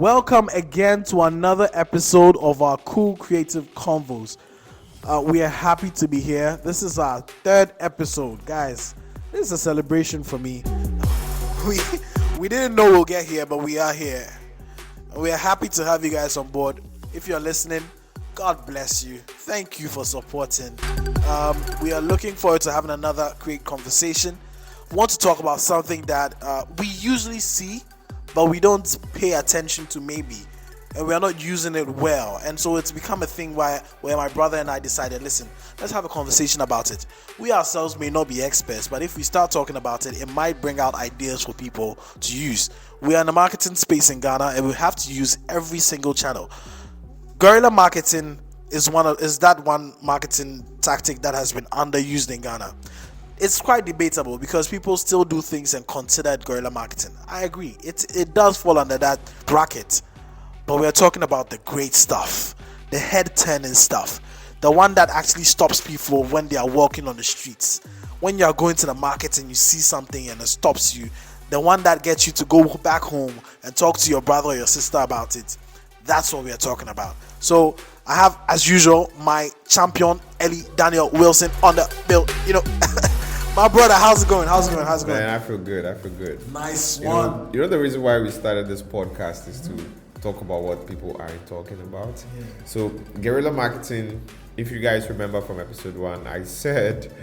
Welcome again to another episode of our Cool Creative Convos. We are happy to be here. This is our third episode. Guys, this is a celebration for me. We didn't know we'll get here, but we are here. We are happy to have you guys on board. If you're listening, God bless you. Thank you for supporting. We are looking forward to having another great conversation. We want to talk about something that we usually see, but we don't pay attention to maybe, and we are not using it well. And so it's become a thing where my brother and I decided, listen, let's have a conversation about it. We ourselves may not be experts, but if we start talking about it, it might bring out ideas for people to use. We are in the marketing space in Ghana, and we have to use every single channel. Guerrilla marketing is that one marketing tactic that has been underused in Ghana. It's quite debatable because people still do things and consider it guerrilla marketing. I agree. It does fall under that bracket. But we're talking about the great stuff, the head-turning stuff, the one that actually stops people when they are walking on the streets. When you are going to the market and you see something and it stops you, the one that gets you to go back home and talk to your brother or your sister about it. That's what we are talking about. So I have, as usual, my champion, Eli Daniel Wilson, on the bill. My brother, how's it going? Man, I feel good. Nice one. You know the reason why we started this podcast is to talk about what people aren't talking about. Yeah. So guerrilla marketing, if you guys remember from episode 1, I said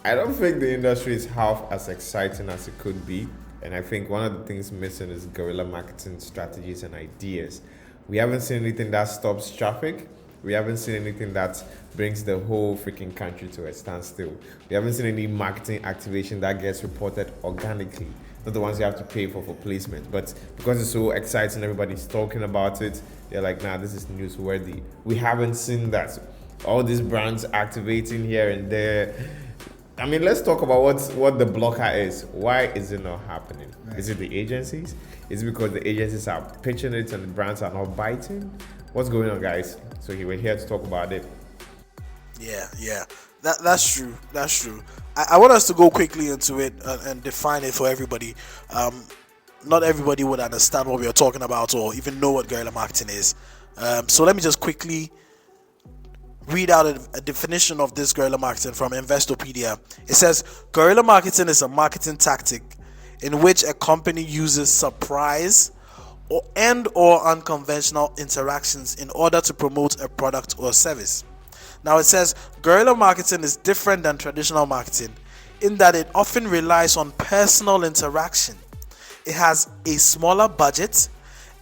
I don't think the industry is half as exciting as it could be. And I think one of the things missing is guerrilla marketing strategies and ideas. We haven't seen anything that stops traffic. We haven't seen anything that brings the whole freaking country to a standstill. We haven't seen any marketing activation that gets reported organically, not the ones you have to pay for placement. But because it's so exciting, everybody's talking about it, they're like, nah, this is newsworthy. We haven't seen that. All these brands activating here and there. I mean, let's talk about what the blocker is. Why is it not happening? Right. Is it the agencies? Is it because the agencies are pitching it and the brands are not biting? What's going on, guys? So we're here to talk about it. Yeah. That's true. I want us to go quickly into it and define it for everybody. Not everybody would understand what we are talking about or even know what guerrilla marketing is. So let me just quickly read out a definition of this guerrilla marketing from Investopedia. It says, guerrilla marketing is a marketing tactic in which a company uses surprise or unconventional interactions in order to promote a product or service. Now it says guerrilla marketing is different than traditional marketing in that it often relies on personal interaction. It has a smaller budget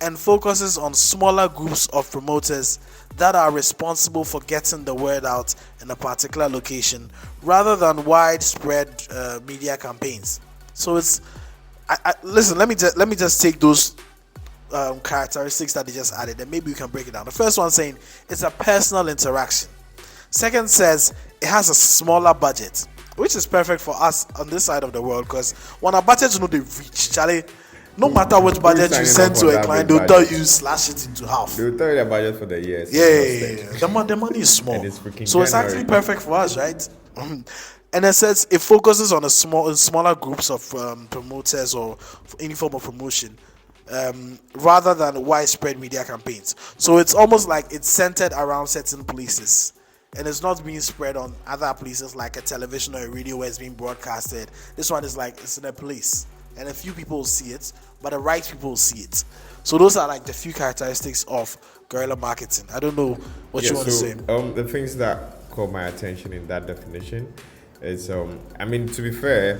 and focuses on smaller groups of promoters that are responsible for getting the word out in a particular location rather than widespread media campaigns. So it's listen, let me just take those characteristics that they just added and maybe we can break it down. The first one saying it's a personal interaction. Second says it has a smaller budget, which is perfect for us on this side of the world because when our budgets know they reach, Charlie, no matter which budget you send to a client, they'll tell you slash it into half. They'll tell you their budget for the year. Yeah. The money is small, so it's actually perfect for us, right? And it says it focuses on smaller groups of promoters or any form of promotion. Rather than widespread media campaigns. So it's almost like it's centered around certain places and it's not being spread on other places like a television or a radio where it's being broadcasted. This one is like it's in a place and a few people will see it, but the right people will see it. So those are like the few characteristics of guerrilla marketing. I don't know what you want to say. The things that caught my attention in that definition is to be fair,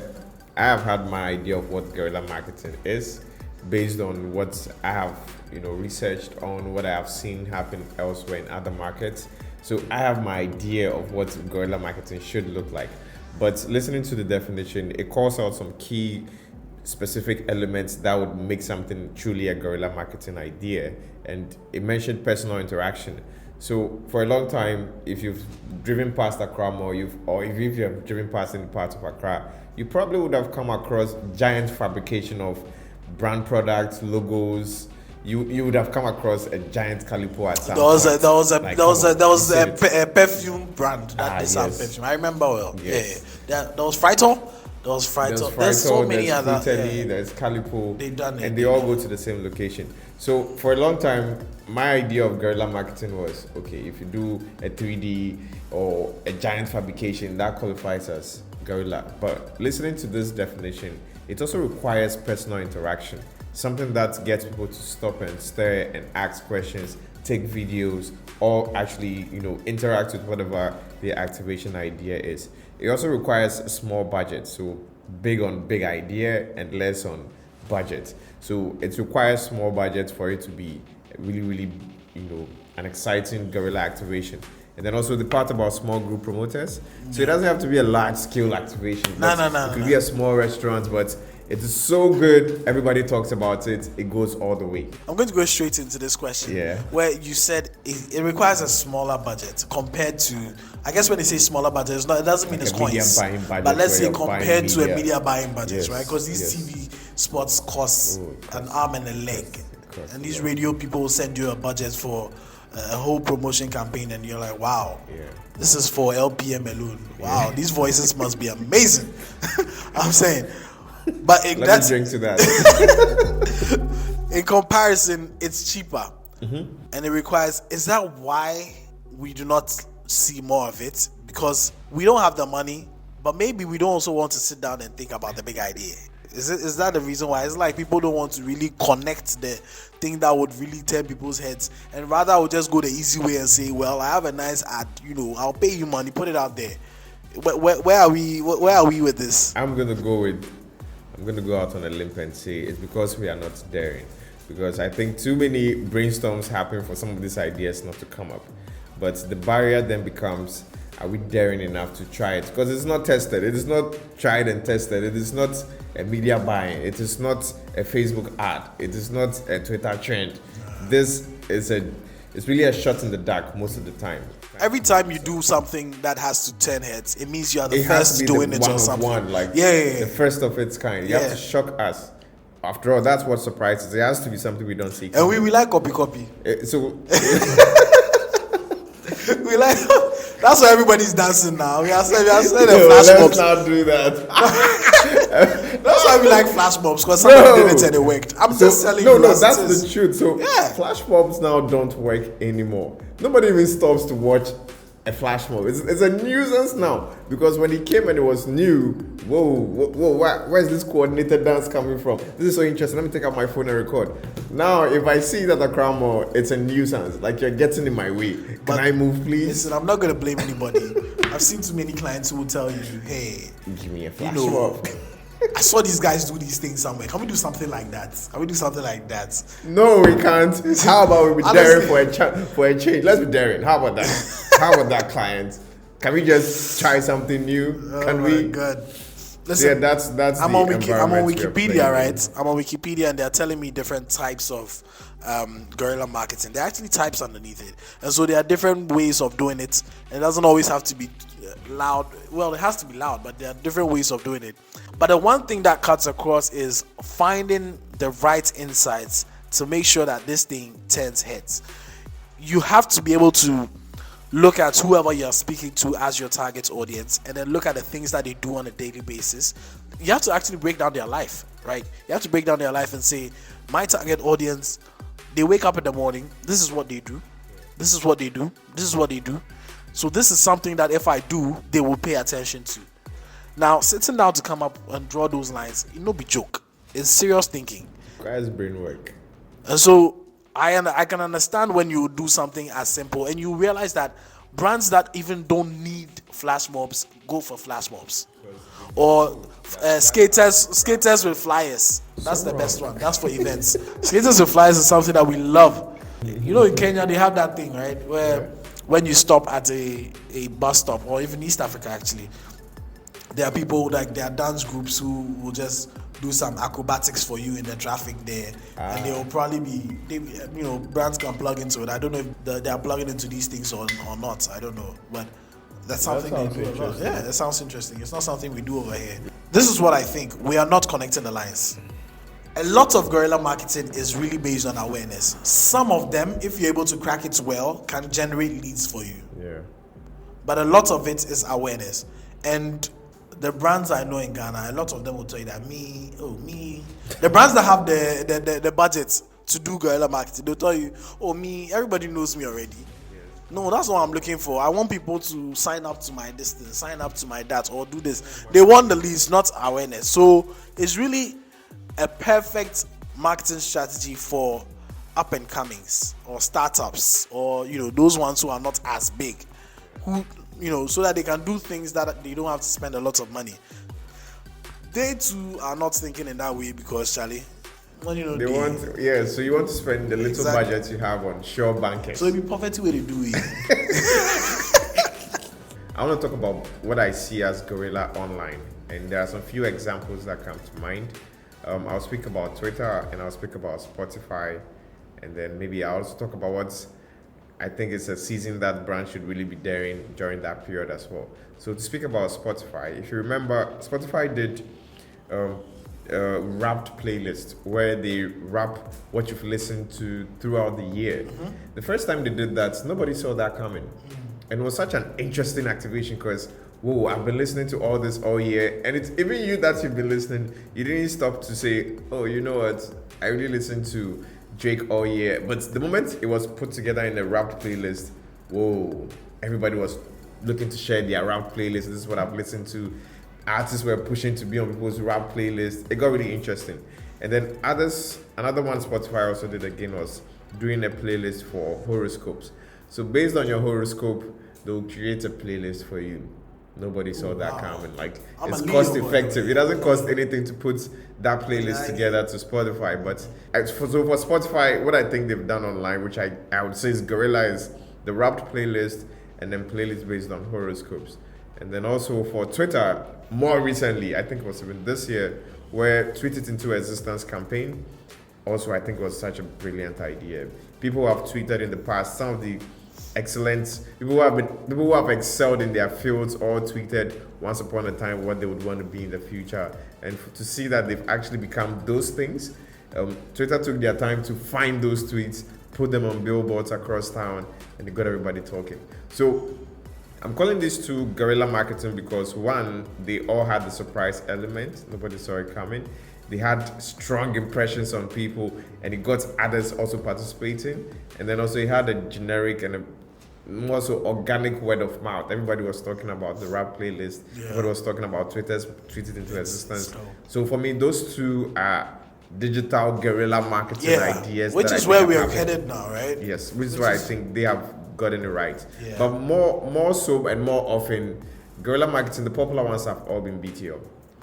I have had my idea of what guerrilla marketing is based on what I have, researched on, what I have seen happen elsewhere in other markets. So I have my idea of what guerrilla marketing should look like. But listening to the definition, it calls out some key specific elements that would make something truly a guerrilla marketing idea. And it mentioned personal interaction. So for a long time, if you've driven past Accra Mall, if you have driven past any parts of Accra, you probably would have come across giant fabrication of brand products, logos. You would have come across a giant calipo at some point. There was a perfume brand that did some perfume. I remember well. Yes. Yeah. There was Frito. There was Fright. There's There's so many there's other. Fratelli, Yeah. there's Calipo, They done it. and they all go to the same location. So for a long time, my idea of guerrilla marketing was, okay, if you do a 3D or a giant fabrication, that qualifies as guerrilla. But listening to this definition, it also requires personal interaction, something that gets people to stop and stare and ask questions, take videos, or actually, interact with whatever the activation idea is. It also requires a small budget, so big on big idea and less on budget. So it requires small budget for it to be really, really, an exciting guerrilla activation. And then also the part about small group promoters. So it doesn't have to be a large scale activation. No. It could be a small restaurant, but it is so good. Everybody talks about it. It goes all the way. I'm going to go straight into this question. Yeah. Where you said it requires a smaller budget compared to, I guess when they say smaller budget, it doesn't mean Like it's a media coins. buying budget But let's where say you're compared buying to a media. media buying budget, Yes, right? Because these yes. TV spots cost an arm and a leg. costs And a these lot. radio people will send you a budget for a whole promotion campaign, and you're like, wow, this is for LPM alone. Wow, these voices must be amazing. I'm saying. But Let me that's drink to that. in comparison, it's cheaper, Mm-hmm. and it requires. Is that why we do not see more of it? Because we don't have the money, but maybe we don't also want to sit down and think about the big idea. Is that the reason why? It's like people don't want to really connect the thing that would really turn people's heads, and rather I would just go the easy way and say, well, I have a nice ad, I'll pay you money, put it out there. Where are we? Where are we with this? I'm gonna go out on a limb and say it's because we are not daring. Because I think too many brainstorms happen for some of these ideas not to come up. But the barrier then becomes, are we daring enough to try it? Because it's not tested. It is not tried and tested. It is not a media buying. It is not a Facebook ad. It is not a Twitter trend. This is it's really a shot in the dark most of the time. Every time you do something that has to turn heads, it means you are the It has first to be doing the it one or of something. one, like Yeah. the first of its kind. You have to shock us. After all, that's what surprises. It has to be something we don't see. And we like copy. So We like that's why everybody's dancing now. We are saying the no, flash let's mobs. not do that. That's why we like flash mobs, because somebody did it and it worked. I'm just telling you. No, as that's it is. the truth. So flash mobs now don't work anymore. Nobody even stops to watch a flash mob. It's a nuisance now, because when it came and it was new, where's this coordinated dance coming from? This is so interesting. Let me take out my phone and record. Now, if I see that a crowd more, it's a nuisance. Like, you're getting in my way. Can I move, please? Listen, I'm not gonna blame anybody. I've seen too many clients who will tell you, hey, Give me a flash mob. I saw these guys do these things somewhere. Can we do something like that? No, we can't. How about we be Honestly. daring for a change? Let's be daring. How about that? How about that, client? Can we just try something new? Can we? God. Listen, Yeah, that's I'm on the environment we are Wikipedia, playing in. right? I'm on Wikipedia, and they're telling me different types of guerrilla marketing. There are actually types underneath it, and so there are different ways of doing it. And it doesn't always have to be loud. Well, it has to be loud, but there are different ways of doing it. But the one thing that cuts across is finding the right insights to make sure that this thing turns heads. You have to be able to look at whoever you're speaking to as your target audience, and then look at the things that they do on a daily basis. You have to actually break down their life, right? You have to break down their life and say, my target audience, they wake up in the morning, this is what they do, this is what they do, this is what they do. So this is something that if I do, they will pay attention to. Now, sitting down to come up and draw those lines, it no be joke. It's serious thinking. Requires brain work. And so I can understand when you do something as simple and you realize that brands that even don't need flash mobs go for flash mobs, or skaters with flyers. That's the best one. That's for events. Skaters with flyers is something that we love. In Kenya they have that thing, right, where when you stop at a bus stop, or even East Africa actually, there are people, like there are dance groups who will just do some acrobatics for you in the traffic there, and they will probably be, brands can plug into it. I don't know if they are plugging into these things or not. I don't know, but that's something they do a lot. Yeah, that sounds interesting. It's not something we do over here. This is what I think. We are not connecting the lines. A lot of guerrilla marketing is really based on awareness. Some of them, if you're able to crack it well, can generate leads for you. Yeah. But a lot of it is awareness. And the brands I know in Ghana, a lot of them will tell you that me. The brands that have the budget to do guerrilla marketing, they'll tell you, me, everybody knows me already. No, that's what I'm looking for. I want people to sign up to my distance, sign up to my that, or do this. They want the leads, not awareness. So it's really a perfect marketing strategy for up and comings or startups, or those ones who are not as big, who so that they can do things that they don't have to spend a lot of money. They too are not thinking in that way because Charlie, so you want to spend the little budget you have on sure bankers. So it'd be perfect way to do it. I want to talk about what I see as guerrilla online, and there are some few examples that come to mind. I'll speak about Twitter, and I'll speak about Spotify, and then maybe I'll also talk about what I think it's a season that brands should really be daring during that period as well. So to speak about Spotify, if you remember, Spotify did wrapped playlist where they wrap what you've listened to throughout the year. Mm-hmm. The first time they did that, nobody saw that coming. Mm-hmm. And it was such an interesting activation because, whoa, I've been listening to all this all year. And it's even you that you've been listening, you didn't stop to say, oh, you know what, I really listened to Drake all year. But the moment it was put together in a wrapped playlist, whoa, everybody was looking to share their wrapped playlist. This is what I've listened to. Artists were pushing to be on people's rap playlist. It got really interesting. And then another one Spotify also did again was doing a playlist for horoscopes. So based on your horoscope, they'll create a playlist for you. Nobody saw that coming. Like, it's cost effective. It doesn't cost anything to put that playlist together to Spotify. But for Spotify, what I think they've done online, which I would say is guerrilla, is the wrapped playlist and then playlists based on horoscopes. And then also for Twitter, more recently, I think it was even this year, where Tweet It Into Existence campaign, also I think was such a brilliant idea. People who have tweeted in the past, some of the excellent people who have excelled in their fields all tweeted once upon a time what they would want to be in the future, and to see that they've actually become those things. Twitter took their time to find those tweets, put them on billboards across town, and they got everybody talking. So I'm calling these two guerrilla marketing because, one, they all had the surprise element. Nobody saw it coming. They had strong impressions on people, and it got others also participating. And then also it had a generic and a more so organic word of mouth. Everybody was talking about the rap playlist. Yeah. Everybody was talking about Twitter's Tweet It Into Existence. So for me, those two are digital guerrilla marketing ideas. Which is where we are headed now, right? Yes, which is why I think they have gotten it right. Yeah. But more so and more often, guerrilla marketing, the popular ones have all been BTO.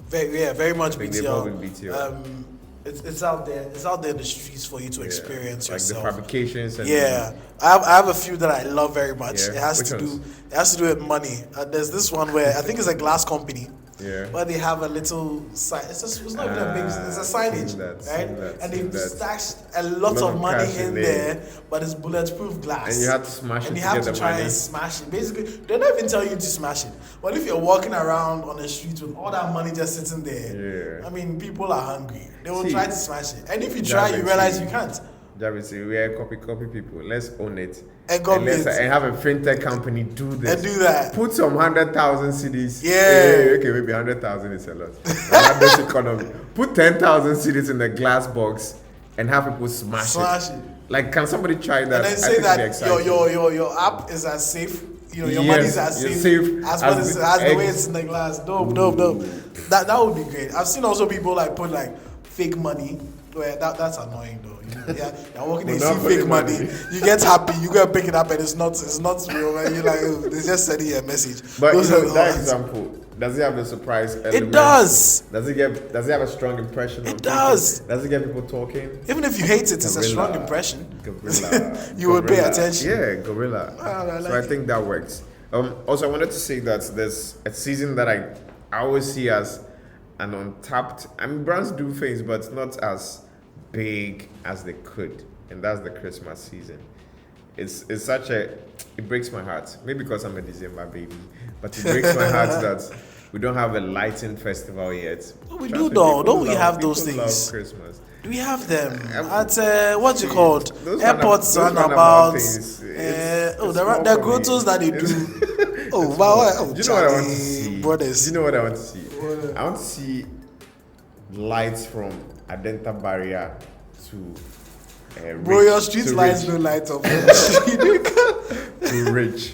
Very much BTO. They've all been BTO. It's out there. It's out there in the streets for you to experience yourself. Like the fabrications. And I have a few that I love very much. Yeah. It has to do with money. There's this one where I think it's a glass company. Yeah. Where they have a little sign. It's not even a big. It's a signage, right? And they've stashed a lot of money in there, but it's bulletproof glass. And you have to smash it. And you have to try and smash it. Basically, they don't even tell you to smash it. But if you're walking around on the street with all that money just sitting there, I mean, people are hungry. They will try to smash it. And if you try, you realize you can't. Jabben, we are copy people. Let's own it. And have a fintech company do this. And do that. Put some 100,000 CDs. Yeah. Okay, maybe 100,000 is a lot. This economy. Put 10,000 CDs in a glass box and have people smash it. Like, can somebody try that? And then say that your app is as safe. Your money is as safe as the way it's in the glass. Dope. That would be great. I've seen also people like put like fake money. Well, that's annoying though. You're walking there, you see fake money. You get happy, you go pick it up, and it's not real. And you're like, they just sending you a message. But that example, does it have the surprise element? It does. Does it have a strong impression? It does. Does it get people talking? Even if you hate it, it's a strong impression. You would pay attention. Yeah, guerrilla. I think that works. Also, I wanted to say that there's a season that I always see as an untapped. I mean, brands do things, but not as big as they could, and that's the Christmas season. It's such it breaks my heart. Maybe because I'm a December baby, but it breaks my heart that we don't have a lighting festival yet. We do though. Don't we have those things? Love Christmas. Do we have them at what's it called? Airports runabouts. The grottos that they do. Do you know what I want to see? Brothers. Do you know what I want to see? I want to see lights from Adenta Barrier to Bro, your street lights no light up. to Rich.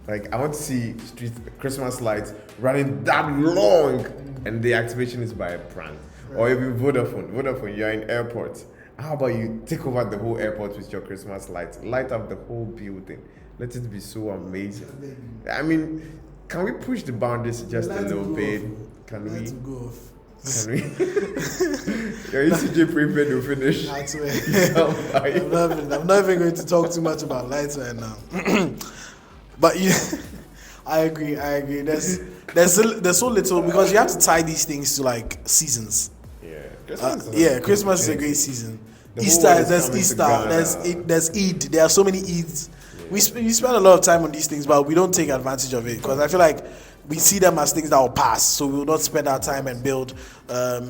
Like, I want to see street Christmas lights running that long, and the activation is by a brand. Right. Or even Vodafone, you're in airport. How about you take over the whole airport with your Christmas lights? Light up the whole building. Let it be so amazing. I mean, can we push the boundaries just a little bit? Can we? Go off. Can we? Your ECG prepaid will finish. I'm not even going to talk too much about lights right now. But I agree. There's so little, because you have to tie these things to like seasons. Christmas is a great season. Easter, there's Easter, there's Eid. There are so many Eids. Yeah. We spend a lot of time on these things, but we don't take advantage of it, because I feel like we see them as things that will pass. So we will not spend our time and build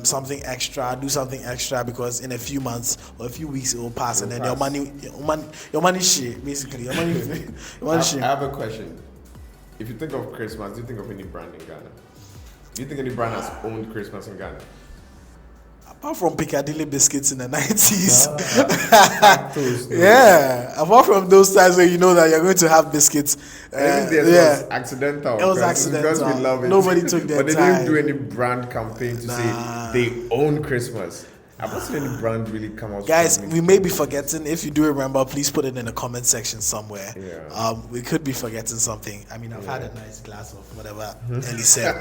something extra, do something extra, because in a few months or a few weeks it will pass, and then your money shit, basically. Your money shit. I have a question. If you think of Christmas, do you think of any brand in Ghana? Do you think any brand has owned Christmas in Ghana? Apart from Piccadilly biscuits in the 90s. Apart from those times where you know that you're going to have biscuits. It was accidental. It was accidental. Because we love it. Nobody took their time. But they didn't do any brand campaign to say they own Christmas. I've not seen any brand really come out. Guys, we may be forgetting. If you do remember, please put it in the comment section somewhere. Yeah. We could be forgetting something. I mean, I've had a nice glass of whatever Ellie said.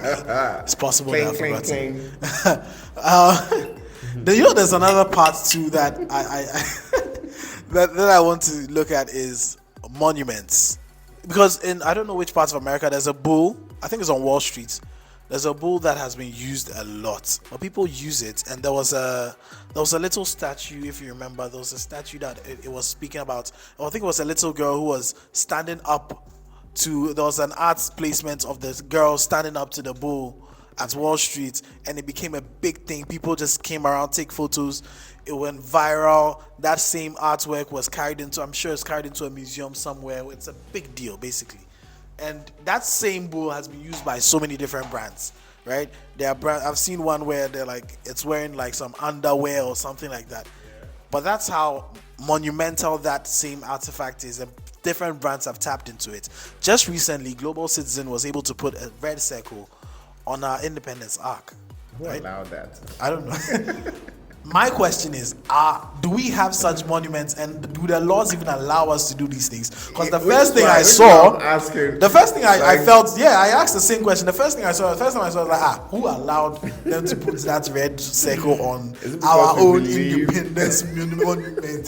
It's possible that I've forgotten. There's another part too that I that I want to look at is monuments, because in I don't know which parts of America there's a bull. I think it's on Wall Street. There's a bull that has been used a lot, but people use it. And there was a little statue, if you remember. There was a statue that it was speaking about. I think it was a little girl who was standing up to. There was an art placement of this girl standing up to the bull at Wall Street, and it became a big thing. People just came around, take photos. It went viral. That same artwork was I'm sure it's carried into a museum somewhere. It's a big deal, basically. And that same bull has been used by so many different brands, right? I've seen one where they're like, it's wearing like some underwear or something like that. Yeah. But that's how monumental that same artifact is, and different brands have tapped into it. Just recently, Global Citizen was able to put a red circle on our Independence Arc. Who allowed that? I don't know. My question is, do we have such monuments, and do the laws even allow us to do these things? Because the first thing I saw, I asked the same question. The first time I saw, was like, who allowed them to put that red circle on our own Independence monument?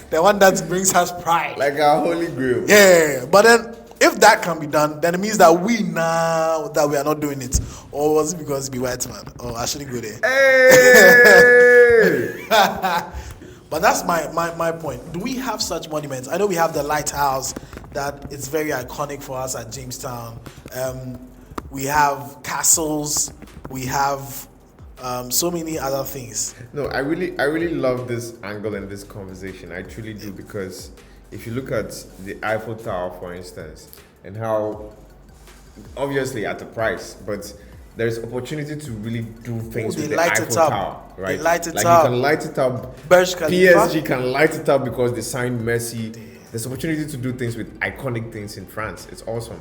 The one that brings us pride. Like our holy grail. Yeah, but then, if that can be done, then it means that we are not doing it. Or was it because we white man? Oh, I shouldn't go there. Hey! But that's my point. Do we have such monuments? I know we have the lighthouse that is very iconic for us at Jamestown. We have castles. We have so many other things. No, I really love this angle in this conversation. I truly do, because if you look at the Eiffel Tower, for instance, and how obviously at the price, but there's opportunity to really do things with the Eiffel Tower, right? They light it like up. You can light it up. PSG can light it up because they signed Messi. There's opportunity to do things with iconic things in France. It's awesome.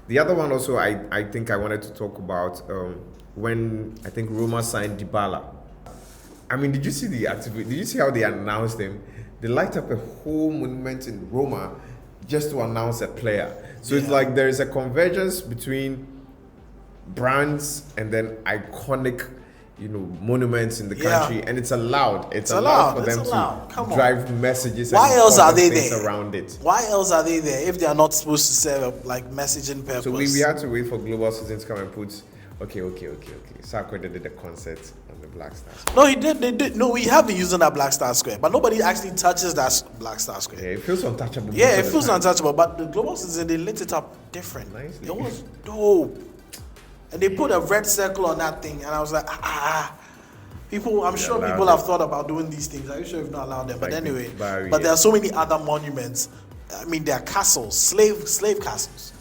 The other one also I think I wanted to talk about when I think Roma signed Dybala. I mean, did you see the activity? Did you see how they announced him? They light up a whole monument in Roma just to announce a player. So it's like there is a convergence between brands and then iconic, monuments in the country, and it's allowed. It's allowed for them to drive messages. Why else are they there? Around it. Why else are they there if they are not supposed to serve like messaging purpose? So we had to wait for Global Citizen to come and put. Okay. Sarko did the concert on the Black Star Square. No, he did. They did. No, we have been using that Black Star Square, but nobody actually touches that Black Star Square. Yeah, it feels untouchable. Yeah, it feels untouchable. But the Global Citizen, they lit it up different. Nicely. It was dope. And they put a red circle on that thing, and I was like, people. I'm sure people have thought about doing these things. I'm sure we've not allowed them, but anyway. But there are so many other monuments. I mean, there are castles, slave castles,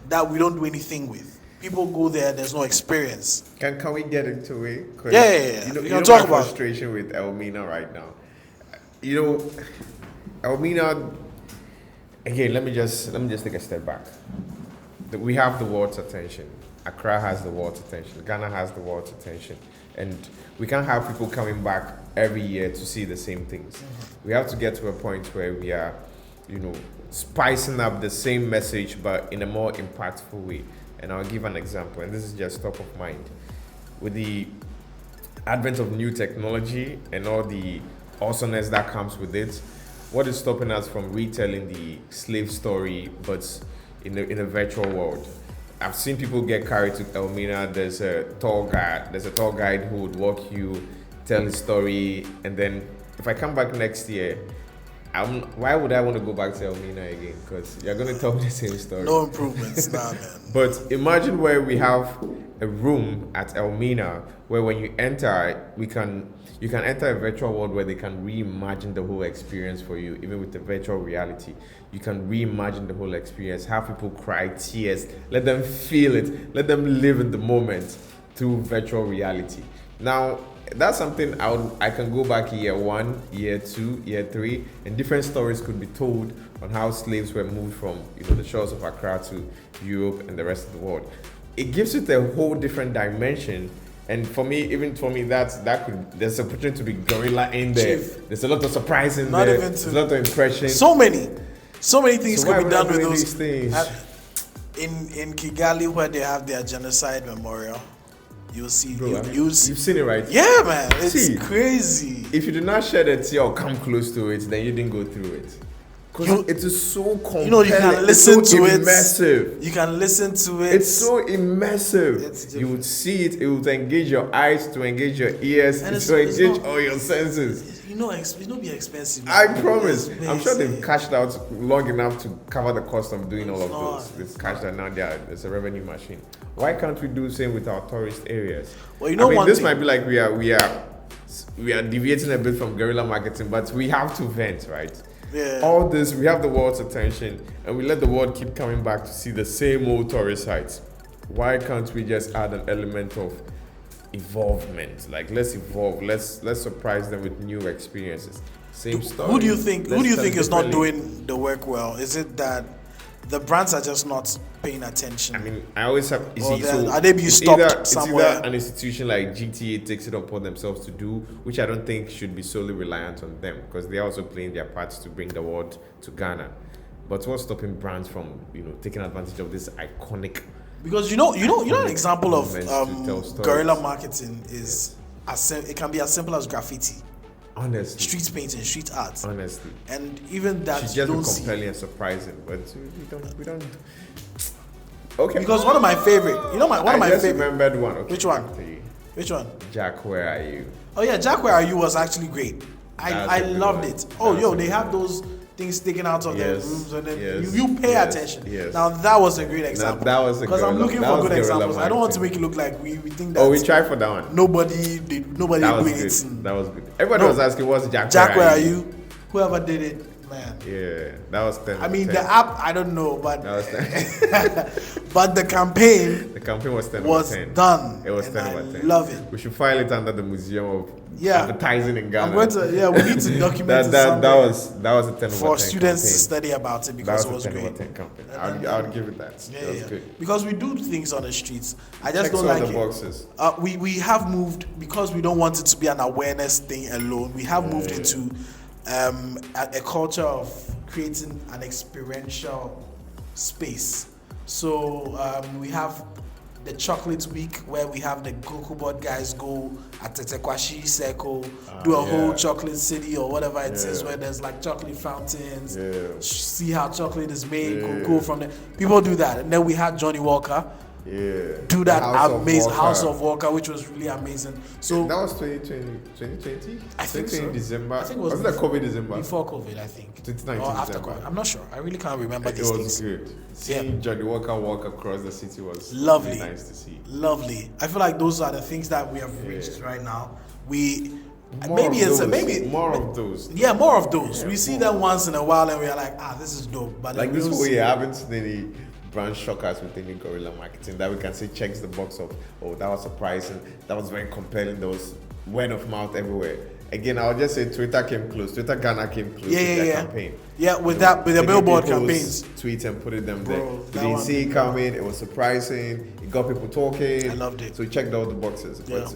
that we don't do anything with. people go there, there's no experience. Can we get into it? 'Cause Yeah. You know, We can talk my about frustration with Elmina right now. You know, Elmina. Again, let me just take a step back. We have the world's attention. Accra has the world's attention. Ghana has the world's attention, and we can't have people coming back every year to see the same things. We have to get to a point where we are, spicing up the same message but in a more impactful way. And I'll give an example, and this is just top of mind. With the advent of new technology and all the awesomeness that comes with it, what is stopping us from retelling the slave story but in a virtual world? I've seen people get carried to Elmina. There's a tour guide who would walk you, tell his story, and then if I come back next year, why would I want to go back to Elmina again? Because you're going to tell me the same story. No improvements, nah, man. But imagine where we have a room at Elmina where when you enter, you can enter a virtual world where they can reimagine the whole experience for you, even with the virtual reality. You can reimagine the whole experience, have people cry tears, let them feel it, let them live in the moment through virtual reality. Now, that's something I can go back year 1, year 2, year 3, and different stories could be told on how slaves were moved from the shores of Accra to Europe and the rest of the world. It gives it a whole different dimension. And for me, there's opportunity to be gorilla in there. Chief. There's a lot of surprise in there. There's a lot of impression. So many things could be done with those these things. In Kigali, where they have their genocide memorial. You'll see. Bro, you've seen it, right? Yeah, man. It's crazy. If you do not share the tea or come close to it, then you didn't go through it. Because it is so compelling. You can listen to it. Immersive. You can listen to it. It's so immersive. You would see it. It would engage your eyes, to engage your ears, to engage all your senses. It's not be expensive. I promise. I'm sure they've cashed out long enough to cover the cost of doing all of those. They've cashed out now. There's a revenue machine. Why can't we do the same with our tourist areas? Well, this might be like we are deviating a bit from guerrilla marketing, but we have to vent, right? Yeah. All this, we have the world's attention, and we let the world keep coming back to see the same old tourist sites. Why can't we just add an element of evolvement? Like, let's evolve. Let's surprise them with new experiences. Same story. Who do you think is not doing the work well? Is it that the brands are just not paying attention? I mean, I always have. Are they being stopped somewhere? It's either an institution like GTA takes it upon themselves to do, which I don't think should be solely reliant on them, because they're also playing their parts to bring the world to Ghana. But what's stopping brands from taking advantage of this iconic? Because an example of guerrilla marketing is it can be as simple as graffiti. Honestly, street painting, street art. Honestly, and even that should just be compelling and surprising, but we don't. Okay. Because one of my favorite, I just remembered one. Okay. Which one? Which one? Jack, where are you? Oh yeah, Jack, where are you was actually great. I loved it. They have those things sticking out of their roofs, and then you pay attention. Yes. Now that was a great example. Because I'm looking for good examples. I don't want to make it look like we think that. Oh, we tried for that one. Nobody did that was good. That was good. Everybody was asking, "What's Jack? Jack, where are you?" Whoever did it, man. Yeah, that was 10. I mean, the app, I don't know, but that was 10. but the campaign. The campaign was 10 was over 10. Done. It was 10 over 10. Love it. We should file it under the Museum of Advertising in Ghana. I'm going to. We need to document that was a 10 over 10 for students campaign. To study about it, because it was great. That was a 10 over 10 campaign. I would give it that. Yeah, that was good. Because we do things on the streets. I just Check don't like the it. Boxes. We have moved, because we don't want it to be an awareness thing alone. We have moved into a culture of creating an experiential space. So we have the chocolate week, where we have the Goku board guys go at Tetekwashi Circle, do a whole chocolate city or whatever it is, where there's like chocolate fountains, see how chocolate is made, go from there. People do that. And then we had Johnny Walker do that amazing House of Walker, which was really amazing. So that was 2020? I think so. December. I think it was that COVID December? Before COVID, I think. 2019 or after December. COVID. I'm not sure. I really can't remember these things. It was good. Seeing Johnny Walker walk across the city was lovely. Really nice to see. Lovely. I feel like those are the things that we have reached right now. More of those. Yeah, more of those. We see them once in a while and we are like, this is dope. But like this way, I haven't seen any brand shockers within the Guerrilla Marketing that we can say checks the box of, oh, that was surprising, that was very compelling, there was word of mouth everywhere. Again, I'll just say Twitter came close. Twitter Ghana came close with their campaign. Yeah, with the billboard campaigns. Tweets and put it them Bro, there. We didn't see it coming. It was surprising. It got people talking. I loved it. So we checked all the boxes. Yeah. But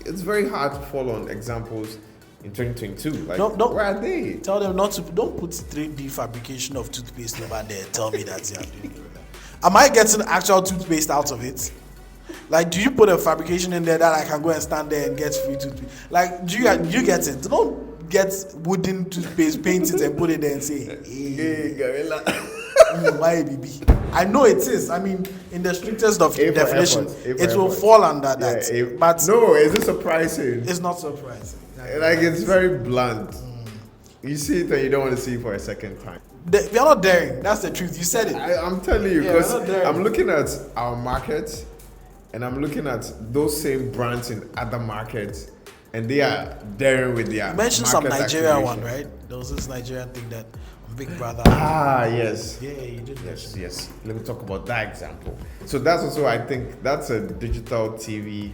it's very hard to fall on examples in 2022. Like, don't, where are they? Tell them don't put 3D fabrication of toothpaste over there. Tell me that you're doing it. Am I getting actual toothpaste out of it? Like, do you put a fabrication in there that I can go and stand there and get free toothpaste? Like, do you get it? Don't get wooden toothpaste, paint it and put it there and say, Hey, Guerrilla. Why, baby? I know it is. I mean, in the strictest of definition, it will fall under that. Yeah, but no, is it surprising? It's not surprising. Like, it's very blunt. You see it and you don't want to see it for a second time. We are not daring. That's the truth. You said it. I'm telling you, because I'm looking at our market and I'm looking at those same brands in other markets, and they are daring with their. You mentioned some Nigeria activation. one, right? There was this Nigerian thing that Big Brother. Yes. Yeah, you did. Yes. Let me talk about that example. So that's also, I think, that's a digital TV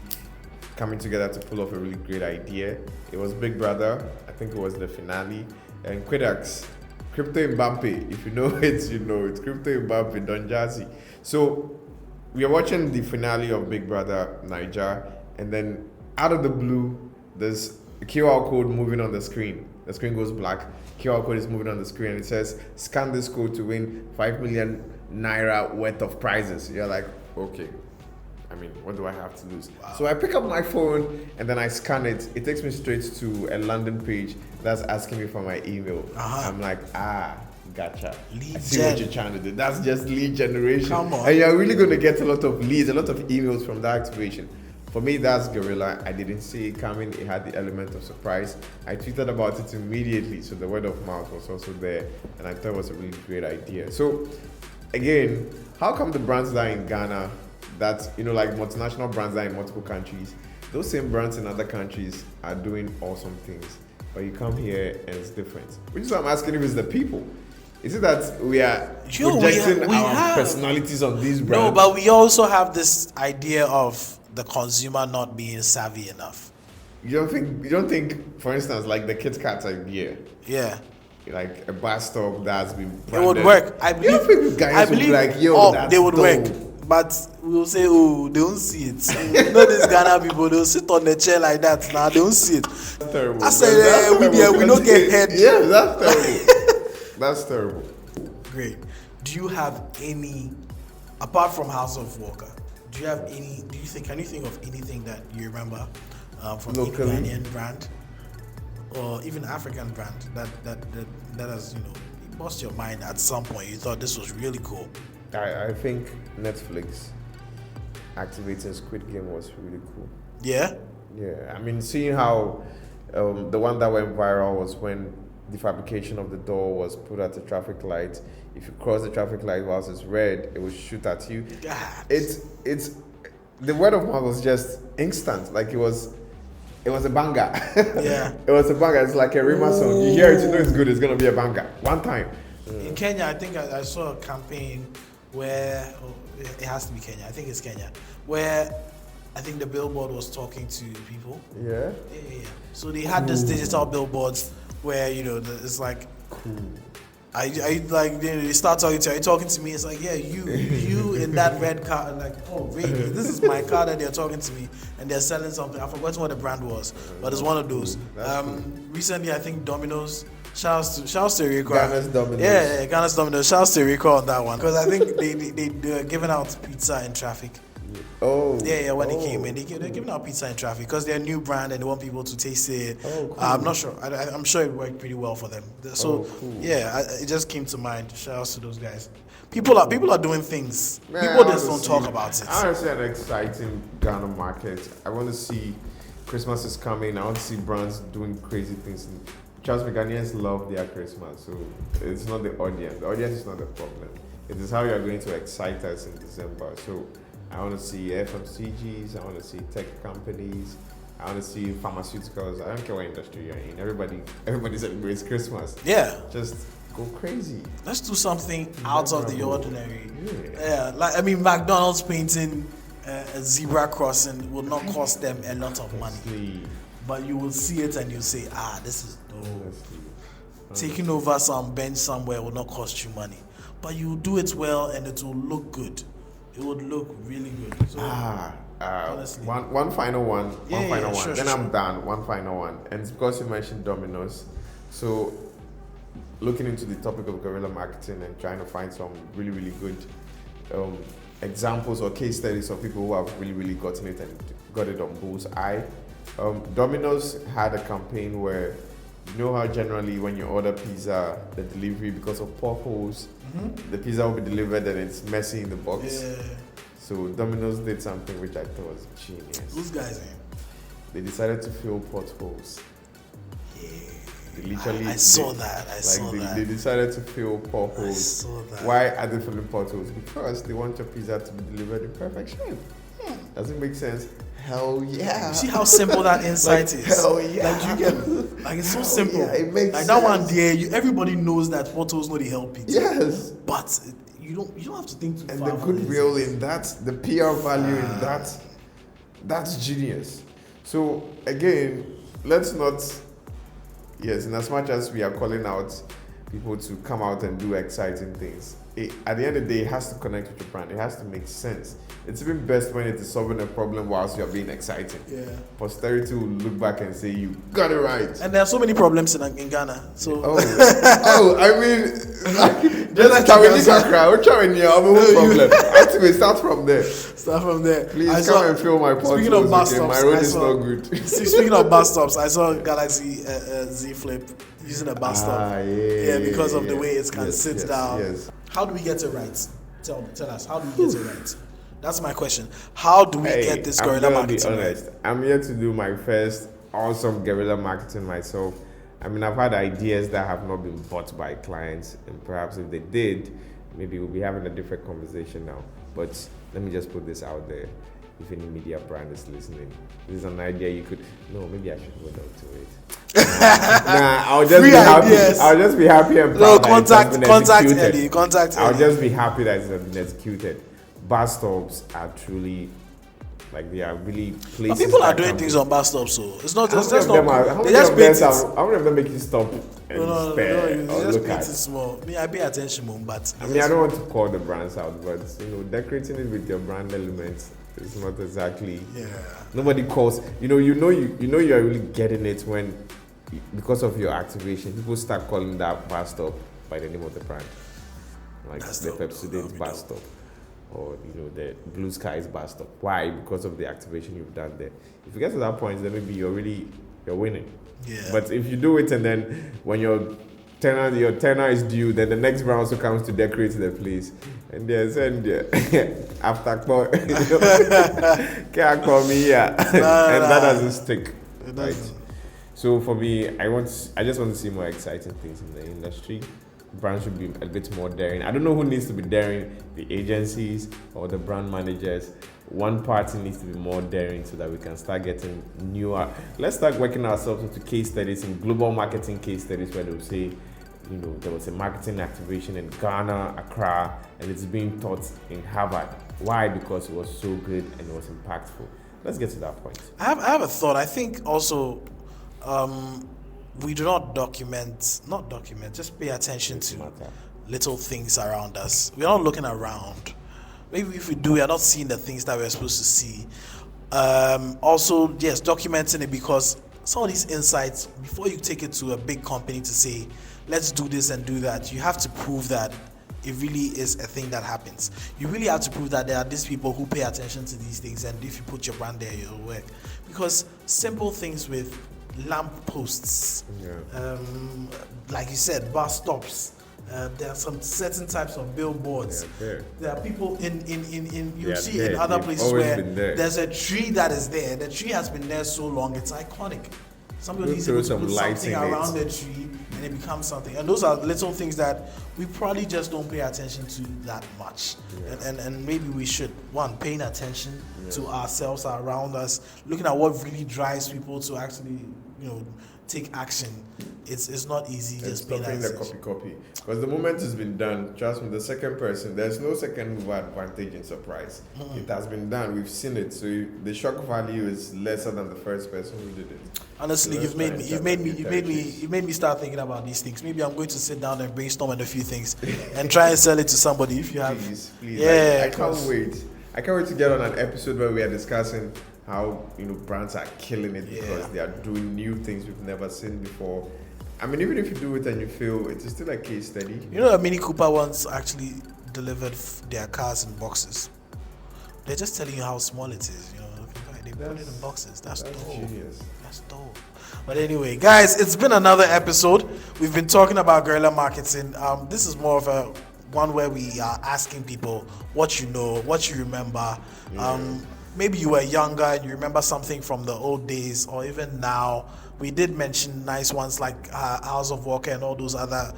coming together to pull off a really great idea. It was Big Brother. I think it was the finale, and Quidax. Crypto Mbappe, if you know it, you know it. Crypto Mbappe, Don Jazzy. So we are watching the finale of Big Brother Niger, and then out of the blue, there's a QR code moving on the screen. The screen goes black. QR code is moving on the screen, and it says, "Scan this code to win 5 million naira worth of prizes." You're like, okay. I mean, what do I have to lose? Wow. So I pick up my phone and then I scan it. It takes me straight to a landing page that's asking me for my email. I'm like, gotcha. I see what you're trying to do. That's just lead generation. Come on. And you're really going to get a lot of leads, a lot of emails from that activation. For me, that's Guerrilla. I didn't see it coming. It had the element of surprise. I tweeted about it immediately, so the word of mouth was also there, and I thought it was a really great idea. So, again, how come the brands that are in Ghana, that, you know, like multinational brands that are in multiple countries, those same brands in other countries are doing awesome things, but you come here and it's different? Which is why I'm asking if it's the people. Is it that we are projecting our personalities on these brands? No, but we also have this idea of the consumer not being savvy enough. You don't think, for instance, like the Kit Kat idea? Yeah. Like a bus stop that's been branded. It would work. I believe. You don't think guys would be like, yo, that's they would dope. work. But we'll say, oh, they don't see it. You know these Ghana people, they'll sit on the chair like that. Now they don't see it. That's terrible. I said, we don't get head. Yeah, that's terrible. That's terrible. Great. Do you have any, apart from House of Walker, can you think of anything that you remember from the Ghanaian brand or even African brand that has, you know, lost your mind at some point? You thought this was really cool. I think Netflix activating Squid Game was really cool. Yeah? Yeah, I mean, seeing how the one that went viral was when the fabrication of the door was put at the traffic light. If you cross the traffic light whilst it's red, it will shoot at you. God. It's the word of mouth was just instant. Like it was a banger. Yeah. It was a banger. It's like a Rima song. You hear it, you know it's good. It's gonna be a banger. One time. In Kenya, I think I saw a campaign where it has to be Kenya. I think it's Kenya, where I think the billboard was talking to people. Yeah. Yeah. So they had this digital billboards where, you know, it's like, cool. I like, you know, they start talking to you. Are you talking to me? It's like, yeah, you in that red car. I'm like, oh, really? This is my car that they're talking to me, and they're selling something. I forgot what the brand was, but it's one of those. Cool. Recently, I think Domino's. Shouts to Rico. Ghana's Domino's. Yeah, Ghana's Domino's. Shouts to Rico on that one, because I think they were giving out pizza in traffic. Oh. Yeah, when they came in, they're giving out pizza in traffic because they're a new brand and they want people to taste it. Oh, cool. I'm not sure. I'm sure it worked pretty well for them. So cool. yeah, it just came to mind. Shout out to those guys. People are doing things. Man, people just don't talk about it. I want to see an exciting Ghana market. I want to see Christmas is coming. I want to see brands doing crazy things. Trust me, Ghanaians love their Christmas, so it's not the audience. The audience is not the problem. It is how you are going to excite us in December. So I want to see FMCGs, I want to see tech companies, I want to see pharmaceuticals. I don't care what industry you're in. Everybody celebrates Christmas. Yeah. Just go crazy. Let's do something out of the ordinary. Yeah. Like McDonald's painting a zebra crossing will not cost them a lot of money, but you will see it and you say, this is dope. Taking over some bench somewhere will not cost you money, but you will do it well and it will look good. It would look really good. So, honestly, one final one. Sure, then sure. I'm done. One final one, and it's because you mentioned Domino's. So, looking into the topic of guerrilla marketing and trying to find some really, really good examples or case studies of people who have really, really gotten it and got it on bull's eye. Domino's had a campaign where, you know how generally when you order pizza, the delivery, because of potholes, the pizza will be delivered and it's messy in the box. Yeah. So Domino's did something which I thought was genius. Those guys, They decided to fill potholes. Yeah. They literally. I saw that. They decided to fill potholes. I saw that. Why are they filling potholes? Because they want your pizza to be delivered in perfect shape. Does it make sense? Hell yeah. You see how simple that insight is? Hell yeah. Like you get, like it's so simple. Yeah, it makes like sense. that one there, everybody knows that photos know they help people. Yes. But you don't have to think too And far. the goodwill in that, the PR value in that, that's genius. So again, let's not. Yes, in as much as we are calling out people to come out and do exciting things, at the end of the day, it has to connect with your brand. It has to make sense. It's even best when it is solving a problem whilst you're being exciting. Yeah. Posterity will look back and say, you got it right. And there are so many problems in Ghana. So I mean, just problem. Actually, start from there. Start from there. Please come and fill my pot. Speaking of bus stops, my road is not good. Speaking of bus stops, I saw Galaxy Z Flip using a bus stop. Because of the way it can sit down. Yes. How do we get it right? Tell us, how do we get it right? That's my question. How do we get this guerrilla marketing right? I'm here to do my first awesome guerrilla marketing myself. I mean, I've had ideas that have not been bought by clients, and perhaps if they did, maybe we'll be having a different conversation now. But let me just put this out there. If any media brand is listening, this is an idea you could. No, maybe I should hold on to it. I'll just Free be happy. ideas. I'll just be happy and proud. No, Contact Eddie. I'll just be happy that it's been executed. Bus stops are truly, like, they are really places. But people are doing things on bus stops, so it's not. How It's many just of them not. are? They just paint it. How many of them make you stop and No, spare you or just look paint at? it small. I pay attention more, but I mean, I don't want to call the brands out, but decorating it with your brand elements is not exactly. Yeah. Nobody calls. You are really getting it when, because of your activation, people start calling that bus stop by the name of the brand, like That's the dope. Pepsi bus stop, or the Blue Skies bus stop. Why? Because of the activation you've done there. If you get to that point, then maybe you're winning. Yeah. But if you do it and then when your tenor is due, then the next brand also comes to decorate the place, and after call, can't call me here, and that doesn't stick. Right. So for me, I just want to see more exciting things in the industry. Brands should be a bit more daring. I don't know who needs to be daring, the agencies or the brand managers. One party needs to be more daring so that we can start getting newer. Let's start working ourselves into case studies, in global marketing case studies, where they'll say, there was a marketing activation in Ghana, Accra, and it's being taught in Harvard. Why? Because it was so good and it was impactful. Let's get to that point. I have a thought. I think also we do not just pay attention to little things around us. We're not looking around. Maybe if we do, we are not seeing the things that we're supposed to see. Also, yes, documenting it, because some of these insights, before you take it to a big company to say, let's do this and do that, you have to prove that it really is a thing that happens. You really have to prove that there are these people who pay attention to these things, and if you put your brand there, it'll work. Because simple things with lamp posts, like you said, bus stops, there are some certain types of billboards. There are people in other places where there's a tree that is there. The tree has been there so long, it's iconic. Somebody needs to put something around the tree and it becomes something. And those are little things that we probably just don't pay attention to that much. And maybe we should. One, paying attention. to ourselves, around us, looking at what really drives people to actually, take action. It's not easy just being stopping the copy. Because the moment it's been done, trust me, the second person, there's no second mover advantage in surprise. It has been done. We've seen it. So the shock value is lesser than the first person who did it. Honestly, you've made me start thinking about these things. Maybe I'm going to sit down and brainstorm on a few things and try and sell it to somebody. If you have, please. Yeah, I can't wait. I can't wait to get on an episode where we are discussing how brands are killing it because they are doing new things we've never seen before. I mean, even if you do it and you fail, it is still a case study. You know that Mini Cooper once actually delivered their cars in boxes. They're just telling you how small it is. They put it in boxes. That's dope. Genius. That's dope. But anyway, guys, it's been another episode. We've been talking about guerrilla marketing. This is more of a one where we are asking people what you know, what you remember. Maybe you were younger and you remember something from the old days, or even now. We did mention nice ones like House of Walker and all those other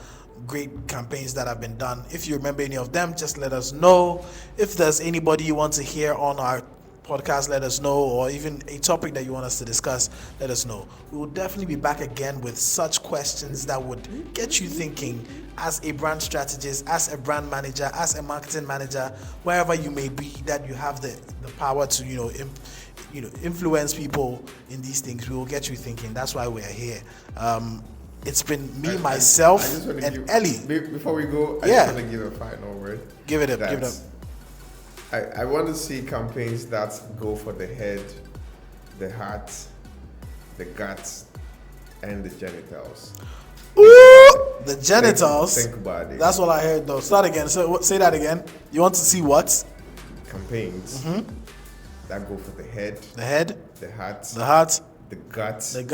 great campaigns that have been done. If you remember any of them, just let us know. If there's anybody you want to hear on our podcast, let us know, or even a topic that you want us to discuss, let us know. We will definitely be back again with such questions that would get you thinking as a brand strategist, as a brand manager, as a marketing manager, wherever you may be, that you have the power to influence people in these things. We will get you thinking. That's why we're here. It's been me, myself, and Ellie. Before we go, I just want to give a final word. Give it up. I want to see campaigns that go for the head, the heart, the guts, and the genitals. Ooh, the genitals. Think about it. That's what I heard though. Start again. So say that again. You want to see what? Campaigns that go for the head, the heart, the guts, and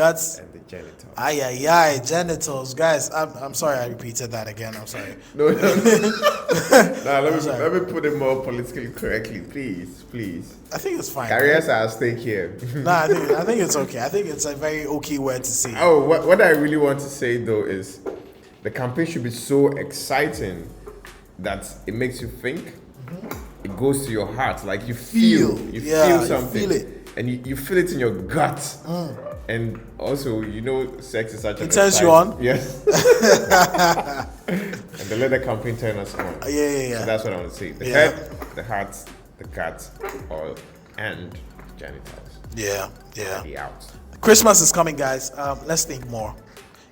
the genitals. Aye, genitals, guys. I'm sorry I repeated that again. I'm sorry. No. Let me put it more politically correctly, please. I think it's fine. Careers are at stake here. I think it's okay. I think it's a very okay word to say. Oh, what I really want to say though is the campaign should be so exciting that it makes you think. It goes to your heart, like you feel something. You feel it. And you feel it in your gut. And also, sex is such an it turns you on. Yes. And they let the campaign turn us on. Yeah. So that's what I want to say. The head, the heart, the gut, oil, and genitals. Yeah. Be out. Christmas is coming, guys. Let's think more.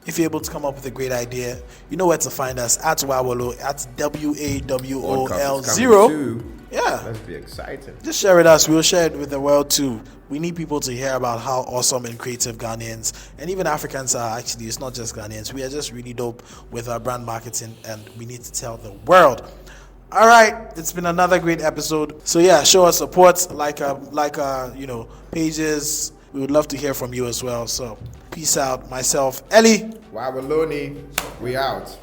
If you're able to come up with a great idea, you know where to find us at Wawolo, at WAWOL0. Yeah. Let's be excited. Just share with us. We'll share it with the world too. We need people to hear about how awesome and creative Ghanaians and even Africans are. Actually, it's not just Ghanaians. We are just really dope with our brand marketing, and we need to tell the world. All right, it's been another great episode. So yeah, show us support, like pages. We would love to hear from you as well. So peace out. Myself, Ellie. Wawoloni, we out.